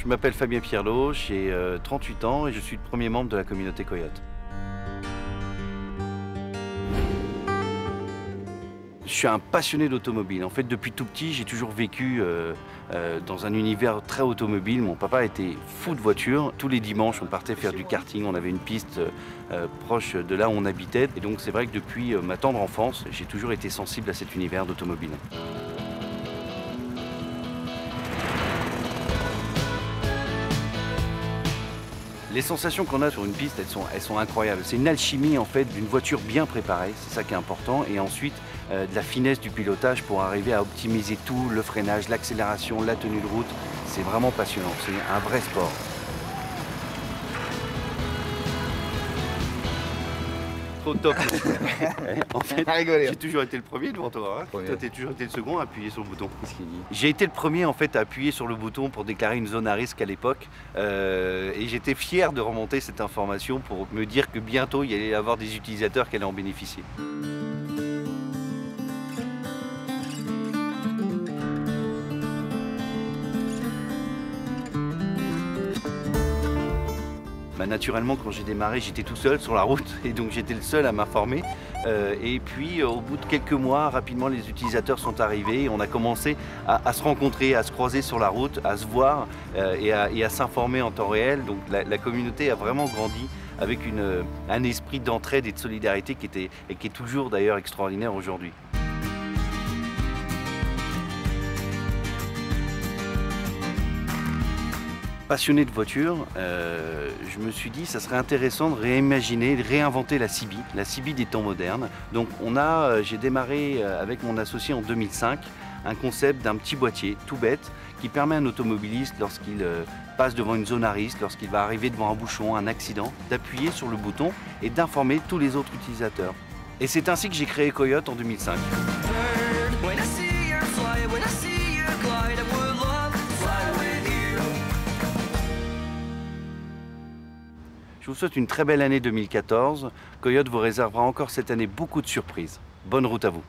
Je m'appelle Fabien Pierlot, j'ai 38 ans et je suis le premier membre de la communauté Coyote. Je suis un passionné d'automobile. En fait, depuis tout petit, j'ai toujours vécu dans un univers très automobile. Mon papa était fou de voitures. Tous les dimanches, on partait faire du karting. On avait une piste proche de là où on habitait. Et donc, c'est vrai que depuis ma tendre enfance, j'ai toujours été sensible à cet univers d'automobile. Les sensations qu'on a sur une piste, elles sont incroyables. C'est une alchimie en fait d'une voiture bien préparée, c'est ça qui est important. Et ensuite, de la finesse du pilotage pour arriver à optimiser tout, le freinage, l'accélération, la tenue de route. C'est vraiment passionnant, c'est un vrai sport. Trop top. En fait, j'ai toujours été le premier devant toi. Hein. Toi, t'as toujours été le second à appuyer sur le bouton. Qu'est-ce qu'il dit? J'ai été le premier en fait à appuyer sur le bouton pour déclarer une zone à risque à l'époque. Et j'étais fier de remonter cette information pour me dire que bientôt il y allait y avoir des utilisateurs qui allaient en bénéficier. Naturellement, quand j'ai démarré, j'étais tout seul sur la route et donc j'étais le seul à m'informer. Et puis, au bout de quelques mois, rapidement, les utilisateurs sont arrivés et on a commencé à se rencontrer, à se croiser sur la route, à se voir et à s'informer en temps réel. Donc, la communauté a vraiment grandi avec un esprit d'entraide et de solidarité qui est toujours d'ailleurs extraordinaire aujourd'hui. Passionné de voiture, je me suis dit ça serait intéressant de réimaginer, de réinventer la CB des temps modernes. Donc j'ai démarré avec mon associé en 2005 un concept d'un petit boîtier tout bête qui permet à un automobiliste lorsqu'il passe devant une zone à risque, lorsqu'il va arriver devant un bouchon, un accident, d'appuyer sur le bouton et d'informer tous les autres utilisateurs. Et c'est ainsi que j'ai créé Coyote en 2005. Je vous souhaite une très belle année 2014. Coyote vous réservera encore cette année beaucoup de surprises. Bonne route à vous.